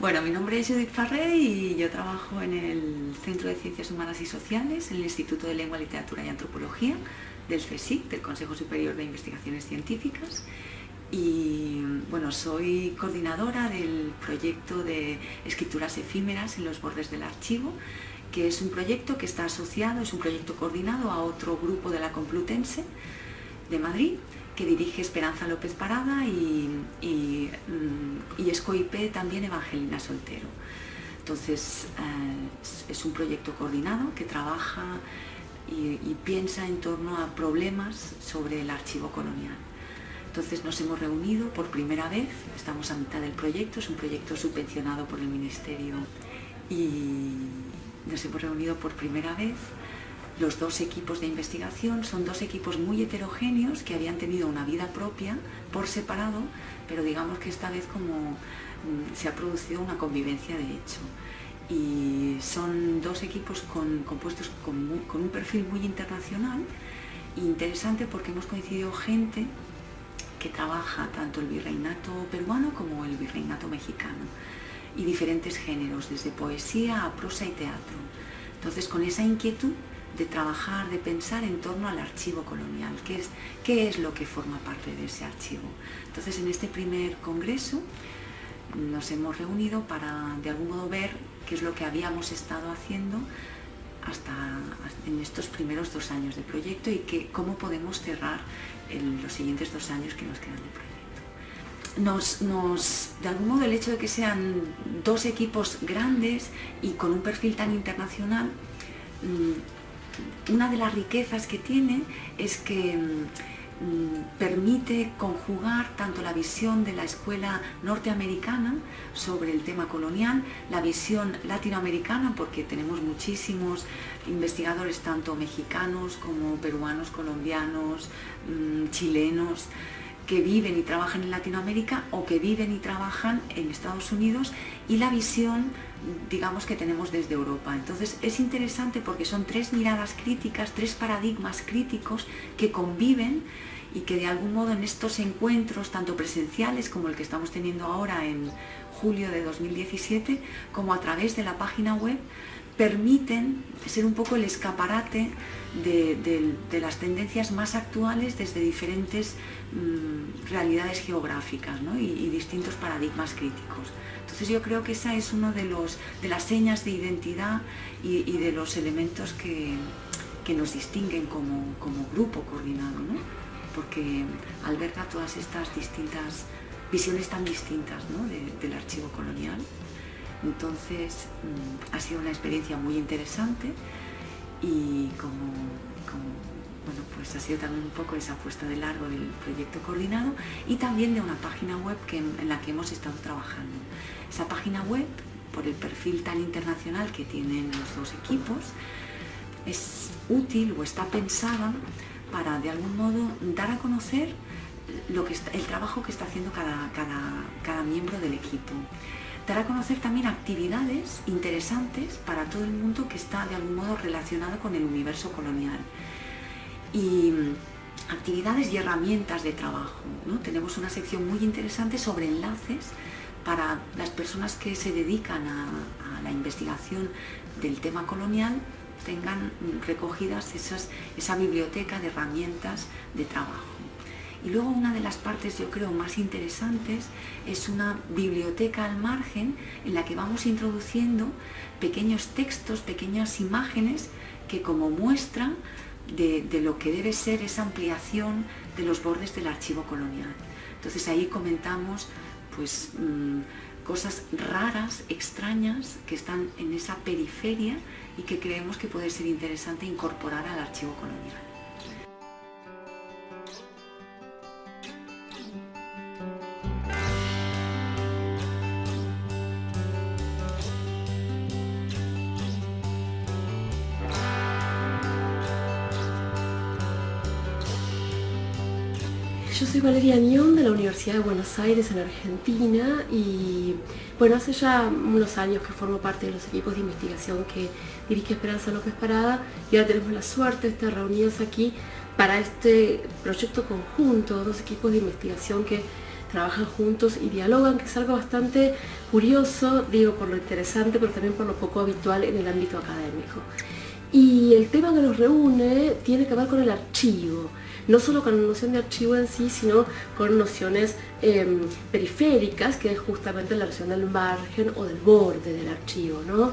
Bueno, mi nombre es Judith Farré y yo trabajo en el Centro de Ciencias Humanas y Sociales, en el Instituto de Lengua, Literatura y Antropología del CSIC, del Consejo Superior de Investigaciones Científicas. Y bueno, soy coordinadora del proyecto de escrituras efímeras en los bordes del archivo, que es un proyecto que está asociado, es un proyecto coordinado a otro grupo de la Complutense de Madrid, que dirige Esperanza López Parada y es COIP también Evangelina Soltero. Entonces es un proyecto coordinado que trabaja y piensa en torno a problemas sobre el archivo colonial. Entonces nos hemos reunido por primera vez, estamos a mitad del proyecto, es un proyecto subvencionado por el Ministerio y nos hemos reunido por primera vez. Los dos equipos de investigación son dos equipos muy heterogéneos que habían tenido una vida propia por separado, pero digamos que esta vez como se ha producido una convivencia de hecho. Y son dos equipos compuestos con un perfil muy internacional e interesante porque hemos coincidido gente que trabaja tanto el virreinato peruano como el virreinato mexicano y diferentes géneros, desde poesía a prosa y teatro. Entonces con esa inquietud de trabajar, de pensar en torno al archivo colonial, qué es lo que forma parte de ese archivo. Entonces en este primer congreso nos hemos reunido para de algún modo ver qué es lo que habíamos estado haciendo hasta en estos primeros 2 años de proyecto y cómo podemos cerrar los siguientes 2 años que nos quedan de proyecto. De algún modo el hecho de que sean dos equipos grandes y con un perfil tan internacional, una de las riquezas que tiene es que permite conjugar tanto la visión de la escuela norteamericana sobre el tema colonial, la visión latinoamericana, porque tenemos muchísimos investigadores, tanto mexicanos como peruanos, colombianos, chilenos, que viven y trabajan en Latinoamérica o que viven y trabajan en Estados Unidos, y la visión, digamos, que tenemos desde Europa. Entonces es interesante porque son 3 miradas críticas, 3 paradigmas críticos que conviven y que de algún modo en estos encuentros, tanto presenciales como el que estamos teniendo ahora en julio de 2017, como a través de la página web, permiten ser un poco el escaparate de las tendencias más actuales desde diferentes realidades geográficas, ¿no? y distintos paradigmas críticos. Entonces yo creo que esa es uno de las señas de identidad y de los elementos que nos distinguen como grupo coordinado, ¿no? Porque alberga todas estas distintas visiones tan distintas, ¿no? del archivo colonial. Entonces ha sido una experiencia muy interesante y bueno, pues ha sido también un poco esa puesta de largo del proyecto coordinado y también de una página web en la que hemos estado trabajando. Esa página web, por el perfil tan internacional que tienen los dos equipos, es útil o está pensada para de algún modo dar a conocer el trabajo que está haciendo cada miembro del equipo. Dar a conocer también actividades interesantes para todo el mundo que está de algún modo relacionado con el universo colonial. Y actividades y herramientas de trabajo, ¿no? Tenemos una sección muy interesante sobre enlaces para las personas que se dedican a la investigación del tema colonial, tengan recogidas esa biblioteca de herramientas de trabajo. Y luego una de las partes, yo creo, más interesantes es una biblioteca al margen en la que vamos introduciendo pequeños textos, pequeñas imágenes que como muestra de lo que debe ser esa ampliación de los bordes del archivo colonial. Entonces ahí comentamos pues cosas raras, extrañas, que están en esa periferia y que creemos que puede ser interesante incorporar al archivo colonial. Yo soy Valeria Añón de la Universidad de Buenos Aires en Argentina y bueno, hace ya unos años que formo parte de los equipos de investigación que dirige Esperanza López Parada y ahora tenemos la suerte de estar reunidos aquí para este proyecto conjunto, 2 equipos de investigación que trabajan juntos y dialogan, que es algo bastante curioso, digo, por lo interesante, pero también por lo poco habitual en el ámbito académico. Y el tema que los reúne tiene que ver con el archivo, no solo con la noción de archivo en sí, sino con nociones periféricas, que es justamente la noción del margen o del borde del archivo, ¿no?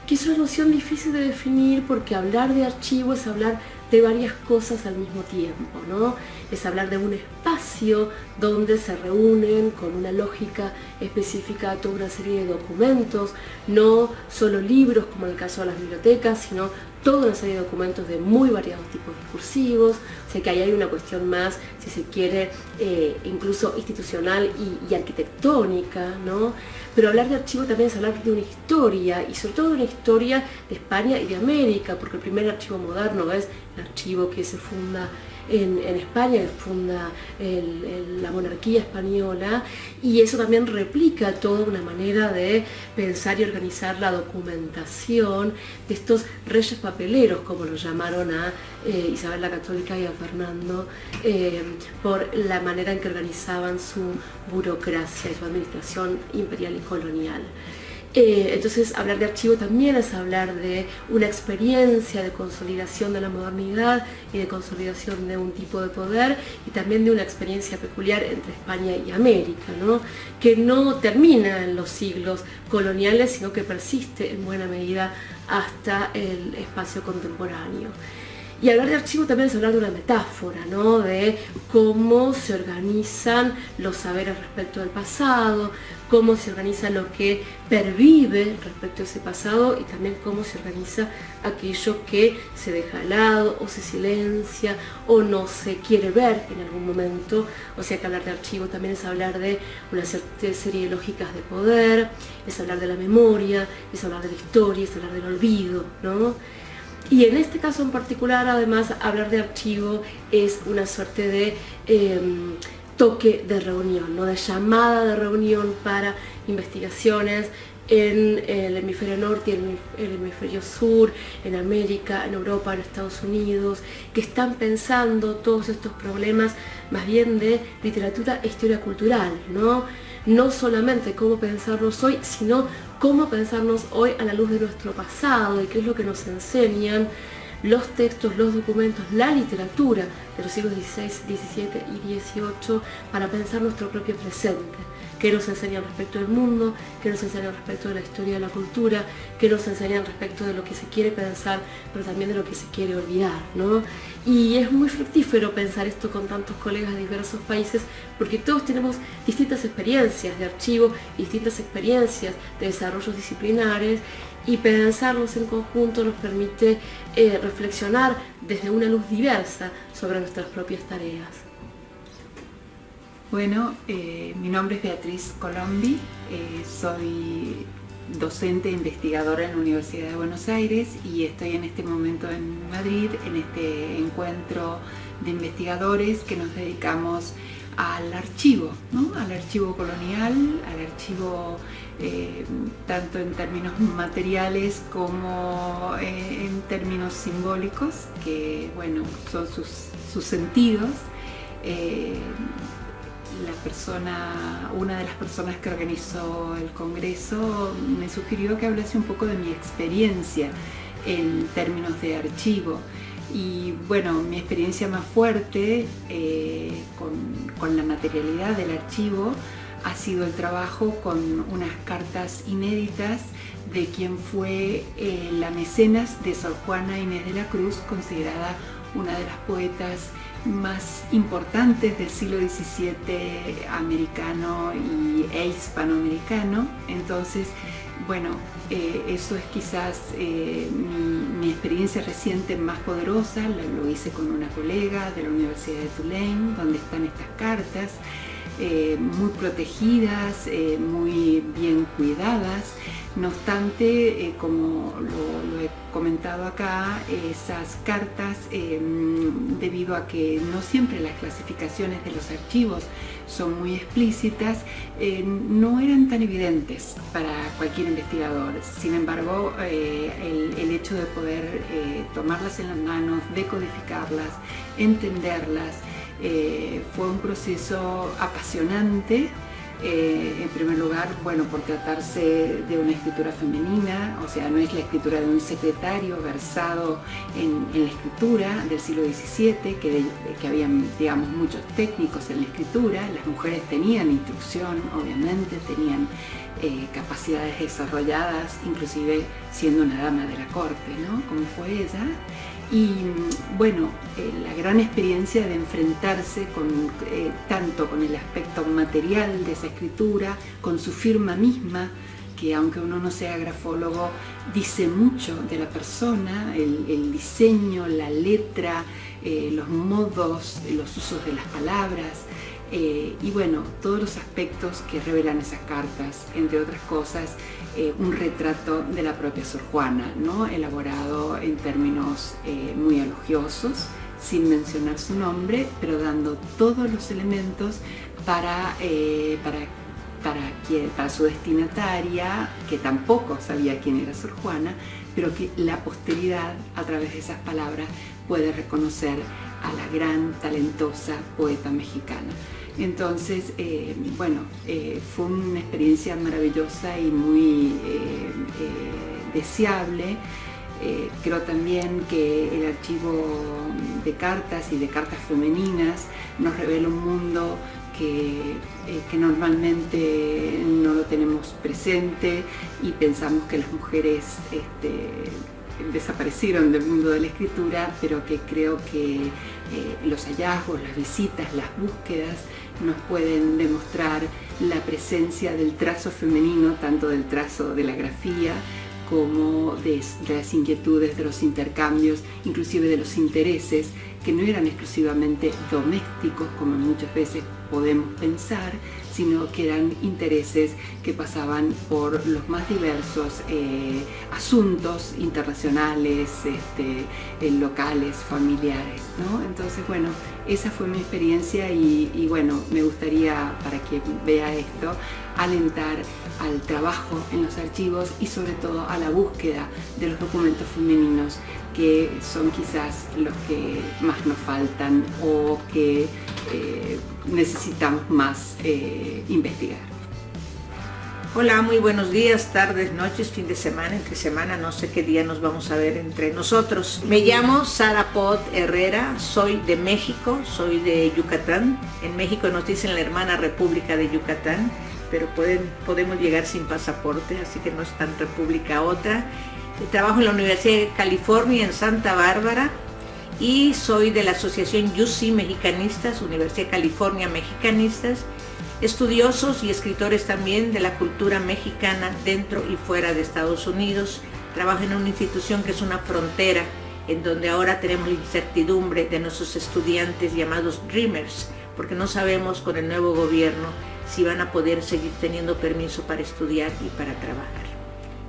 Que es una noción difícil de definir porque hablar de archivo es hablar de varias cosas al mismo tiempo, ¿no? Es hablar de un espacio donde se reúnen con una lógica específica toda una serie de documentos, no solo libros como en el caso de las bibliotecas, sino toda una serie de documentos de muy variados tipos discursivos, o sea que ahí hay una cuestión más, si se quiere, incluso institucional y arquitectónica, ¿no? Pero hablar de archivo también es hablar de una historia, y sobre todo de una historia de España y de América, porque el primer archivo moderno es el archivo que se funda en España, que funda la monarquía española, y eso también replica toda una manera de pensar y organizar la documentación de estos reyes papeleros, como lo llamaron a Isabel la Católica y a Fernando, por la manera en que organizaban su burocracia y su administración imperial y colonial. Entonces hablar de archivo también es hablar de una experiencia de consolidación de la modernidad y de consolidación de un tipo de poder, y también de una experiencia peculiar entre España y América, ¿no? Que no termina en los siglos coloniales, sino que persiste en buena medida hasta el espacio contemporáneo. Y hablar de archivo también es hablar de una metáfora, ¿no? De cómo se organizan los saberes respecto del pasado, cómo se organiza lo que pervive respecto a ese pasado, y también cómo se organiza aquello que se deja de lado o se silencia o no se quiere ver en algún momento. O sea que hablar de archivo también es hablar de una serie de lógicas de poder, es hablar de la memoria, es hablar de la historia, es hablar del olvido, ¿no? Y en este caso en particular, además, hablar de archivo es una suerte de toque de reunión, ¿no? De llamada de reunión para investigaciones en el hemisferio norte y el hemisferio sur, en América, en Europa, en Estados Unidos, que están pensando todos estos problemas más bien de literatura e historia cultural, ¿no? No solamente cómo pensarnos hoy, sino cómo pensarnos hoy a la luz de nuestro pasado y qué es lo que nos enseñan los textos, los documentos, la literatura de los siglos XVI, XVII y XVIII para pensar nuestro propio presente. Qué nos enseñan respecto del mundo, qué nos enseñan respecto de la historia de la cultura, qué nos enseñan respecto de lo que se quiere pensar, pero también de lo que se quiere olvidar, ¿no? Y es muy fructífero pensar esto con tantos colegas de diversos países, porque todos tenemos distintas experiencias de archivo, distintas experiencias de desarrollos disciplinares, y pensarlos en conjunto nos permite reflexionar desde una luz diversa sobre nuestras propias tareas. Bueno, mi nombre es Beatriz Colombi, soy docente e investigadora en la Universidad de Buenos Aires y estoy en este momento en Madrid en este encuentro de investigadores que nos dedicamos al archivo, ¿no? Al archivo colonial, al archivo tanto en términos materiales como en términos simbólicos, que bueno, son sus sentidos. Una de las personas que organizó el congreso me sugirió que hablase un poco de mi experiencia en términos de archivo. Y bueno, mi experiencia más fuerte con la materialidad del archivo ha sido el trabajo con unas cartas inéditas de quien fue la mecenas de Sor Juana Inés de la Cruz, considerada una de las poetas más importantes del siglo XVII americano e hispanoamericano. Entonces, bueno, eso es quizás mi experiencia reciente más poderosa. Lo hice con una colega de la Universidad de Tulane, donde están estas cartas, muy protegidas, muy bien cuidadas. No obstante, como lo he comentado acá, esas cartas, debido a que no siempre las clasificaciones de los archivos son muy explícitas, no eran tan evidentes para cualquier investigador. Sin embargo, el hecho de poder tomarlas en las manos, decodificarlas, entenderlas, Fue un proceso apasionante. En primer lugar, bueno, por tratarse de una escritura femenina, o sea, no es la escritura de un secretario versado en la escritura del siglo XVII, que habían, digamos, muchos técnicos en la escritura. Las mujeres tenían instrucción, obviamente, tenían capacidades desarrolladas, inclusive siendo una dama de la corte, ¿no? Como fue ella. Y bueno, la gran experiencia de enfrentarse tanto con el aspecto material de esa escritura, con su firma misma, que aunque uno no sea grafólogo, dice mucho de la persona, el diseño, la letra, los modos, los usos de las palabras, y bueno, todos los aspectos que revelan esas cartas, entre otras cosas, un retrato de la propia Sor Juana, ¿no? Elaborado en términos muy elogiosos, sin mencionar su nombre, pero dando todos los elementos para su destinataria, que tampoco sabía quién era Sor Juana, pero que la posteridad, a través de esas palabras, puede reconocer a la gran, talentosa poeta mexicana. Entonces, fue una experiencia maravillosa y muy deseable. Creo también que el archivo de cartas y de cartas femeninas nos revela un mundo que normalmente no lo tenemos presente y pensamos que las mujeres desaparecieron del mundo de la escritura, pero que creo que los hallazgos, las visitas, las búsquedas nos pueden demostrar la presencia del trazo femenino, tanto del trazo de la grafía como de las inquietudes, de los intercambios, inclusive de los intereses, que no eran exclusivamente domésticos, como muchas veces podemos pensar, sino que eran intereses que pasaban por los más diversos asuntos internacionales, locales, familiares, ¿no? Entonces, bueno, esa fue mi experiencia y bueno, me gustaría, para quien vea esto, alentar al trabajo en los archivos y sobre todo a la búsqueda de los documentos femeninos, que son quizás los que más nos faltan o que necesitamos más investigar. Hola, muy buenos días, tardes, noches, fin de semana, entre semana, no sé qué día nos vamos a ver entre nosotros. Me llamo Sara Pot Herrera, soy de México, soy de Yucatán. En México nos dicen la hermana República de Yucatán, pero podemos llegar sin pasaporte, así que no es tan república otra. Trabajo en la Universidad de California en Santa Bárbara y soy de la Asociación UC Mexicanistas, Universidad de California Mexicanistas, estudiosos y escritores también de la cultura mexicana dentro y fuera de Estados Unidos. Trabajo en una institución que es una frontera, en donde ahora tenemos la incertidumbre de nuestros estudiantes llamados Dreamers, porque no sabemos con el nuevo gobierno si van a poder seguir teniendo permiso para estudiar y para trabajar.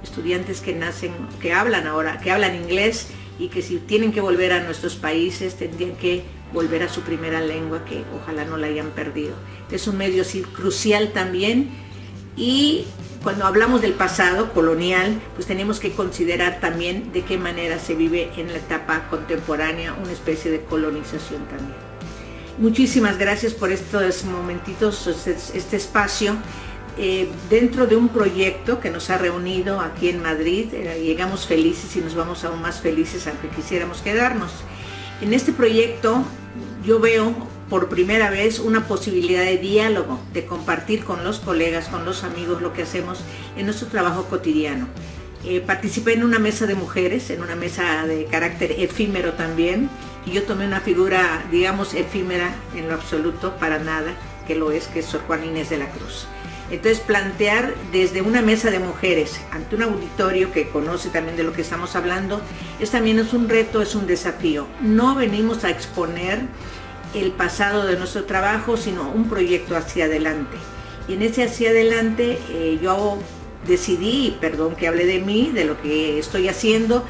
Estudiantes que hablan inglés y que si tienen que volver a nuestros países tendrían que volver a su primera lengua, que ojalá no la hayan perdido. Es un medio crucial también, y cuando hablamos del pasado colonial, pues tenemos que considerar también de qué manera se vive en la etapa contemporánea una especie de colonización también. Muchísimas gracias por estos momentitos, este espacio. Dentro de un proyecto que nos ha reunido aquí en Madrid, llegamos felices y nos vamos aún más felices aunque quisiéramos quedarnos. En este proyecto yo veo por primera vez una posibilidad de diálogo, de compartir con los colegas, con los amigos lo que hacemos en nuestro trabajo cotidiano. Participé en una mesa de mujeres, en una mesa de carácter efímero también, y yo tomé una figura, digamos, efímera en lo absoluto, para nada, que lo es, que es Sor Juana Inés de la Cruz. Entonces, plantear desde una mesa de mujeres ante un auditorio que conoce también de lo que estamos hablando, también es un reto, es un desafío. No venimos a exponer el pasado de nuestro trabajo, sino un proyecto hacia adelante. Y en ese hacia adelante yo decidí, perdón que hable de mí, de lo que estoy haciendo,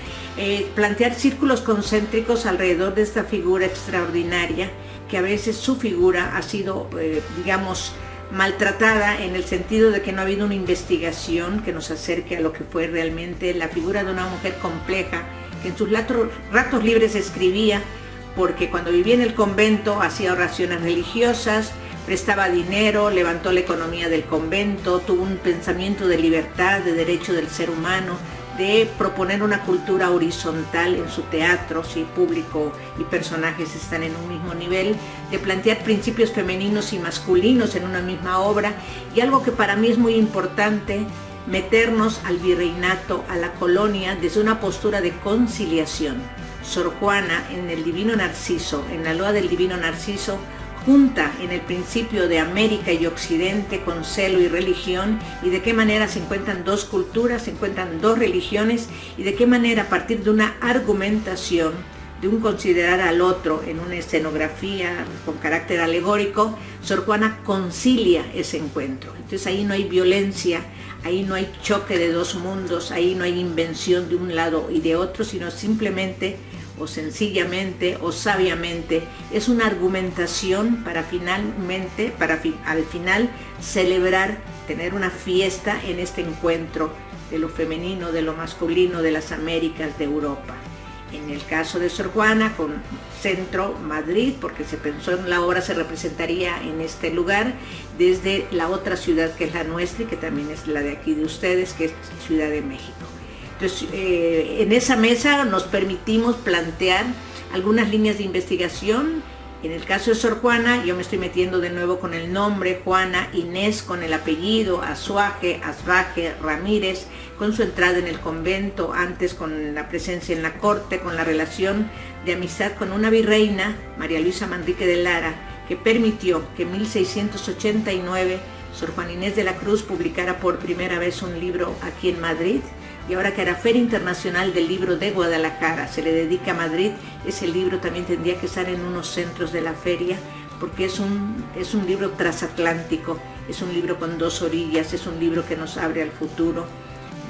plantear círculos concéntricos alrededor de esta figura extraordinaria, que a veces su figura ha sido, digamos, maltratada, en el sentido de que no ha habido una investigación que nos acerque a lo que fue realmente la figura de una mujer compleja, que en sus ratos libres escribía porque cuando vivía en el convento hacía oraciones religiosas, prestaba dinero, levantó la economía del convento, tuvo un pensamiento de libertad, de derecho del ser humano, de proponer una cultura horizontal en su teatro, si público y personajes están en un mismo nivel, de plantear principios femeninos y masculinos en una misma obra, y algo que para mí es muy importante, meternos al virreinato, a la colonia, desde una postura de conciliación. Sor Juana, en el Divino Narciso, en la Loa del Divino Narciso, junta en el principio de América y Occidente con celo y religión, y de qué manera se encuentran dos culturas, se encuentran dos religiones, y de qué manera a partir de una argumentación, de un considerar al otro en una escenografía con carácter alegórico, Sor Juana concilia ese encuentro. Entonces ahí no hay violencia, ahí no hay choque de dos mundos, ahí no hay invención de un lado y de otro, sino simplemente o sencillamente o sabiamente es una argumentación para finalmente, al final celebrar, tener una fiesta en este encuentro de lo femenino, de lo masculino, de las Américas, de Europa. En el caso de Sor Juana, con centro Madrid, porque se pensó en la obra se representaría en este lugar, desde la otra ciudad que es la nuestra y que también es la de aquí de ustedes, que es Ciudad de México. Entonces, en esa mesa nos permitimos plantear algunas líneas de investigación. En el caso de Sor Juana, yo me estoy metiendo de nuevo con el nombre Juana, Inés con el apellido, Azuaje, Asbaje, Ramírez, con su entrada en el convento, antes con la presencia en la corte, con la relación de amistad con una virreina, María Luisa Manrique de Lara, que permitió que en 1689 Sor Juana Inés de la Cruz publicara por primera vez un libro aquí en Madrid. Y ahora que era Feria Internacional del Libro de Guadalajara, se le dedica a Madrid, ese libro también tendría que estar en unos centros de la feria, porque es un libro transatlántico, es un libro con dos orillas, es un libro que nos abre al futuro,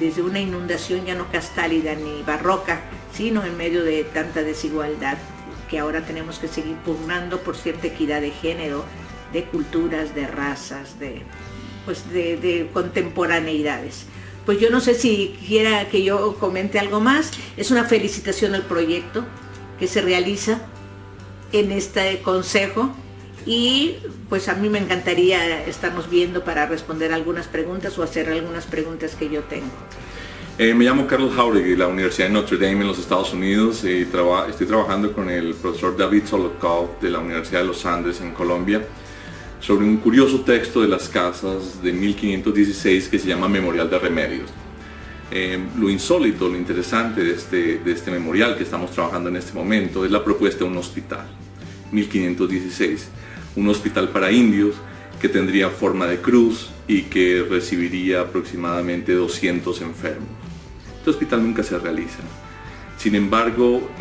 desde una inundación ya no castálida ni barroca, sino en medio de tanta desigualdad, que ahora tenemos que seguir pugnando por cierta equidad de género, de culturas, de razas, de contemporaneidades. Pues yo no sé si quiera que yo comente algo más. Es una felicitación al proyecto que se realiza en este consejo, y pues a mí me encantaría estarnos viendo para responder algunas preguntas o hacer algunas preguntas que yo tengo. Me llamo Carlos Jauregui de la Universidad de Notre Dame en los Estados Unidos, y estoy trabajando con el profesor David Solokhov de la Universidad de los Andes en Colombia sobre un curioso texto de las casas de 1516 que se llama Memorial de Remedios. Lo insólito, lo interesante de este memorial que estamos trabajando en este momento es la propuesta de un hospital, 1516, un hospital para indios que tendría forma de cruz y que recibiría aproximadamente 200 enfermos. Este hospital nunca se realiza. Sin embargo,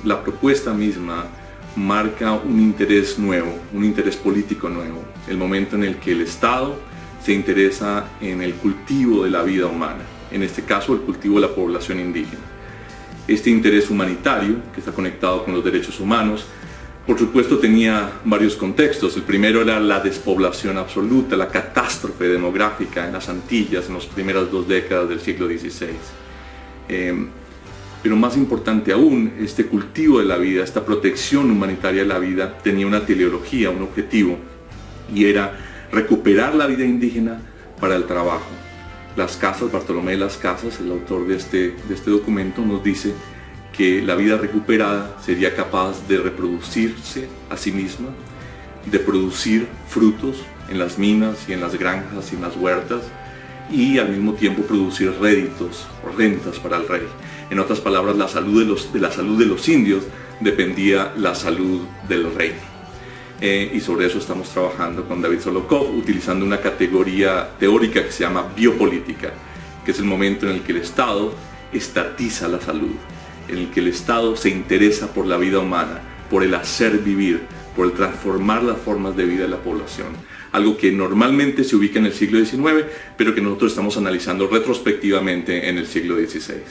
la propuesta misma marca un interés nuevo, un interés político nuevo, el momento en el que el Estado se interesa en el cultivo de la vida humana, en este caso el cultivo de la población indígena. Este interés humanitario, que está conectado con los derechos humanos, por supuesto tenía varios contextos. El primero era la despoblación absoluta, la catástrofe demográfica en las Antillas en las primeras 2 décadas del siglo XVI. Pero más importante aún, este cultivo de la vida, esta protección humanitaria de la vida tenía una teleología, un objetivo, y era recuperar la vida indígena para el trabajo. Las Casas, Bartolomé de las Casas, el autor de este documento, nos dice que la vida recuperada sería capaz de reproducirse a sí misma, de producir frutos en las minas y en las granjas y en las huertas, y al mismo tiempo producir réditos o rentas para el rey. En otras palabras, de la salud de los indios dependía la salud del reino. Y sobre eso estamos trabajando con David Solokhov, utilizando una categoría teórica que se llama biopolítica, que es el momento en el que el Estado estatiza la salud, en el que el Estado se interesa por la vida humana, por el hacer vivir, por el transformar las formas de vida de la población. Algo que normalmente se ubica en el siglo XIX, pero que nosotros estamos analizando retrospectivamente en el siglo XVI.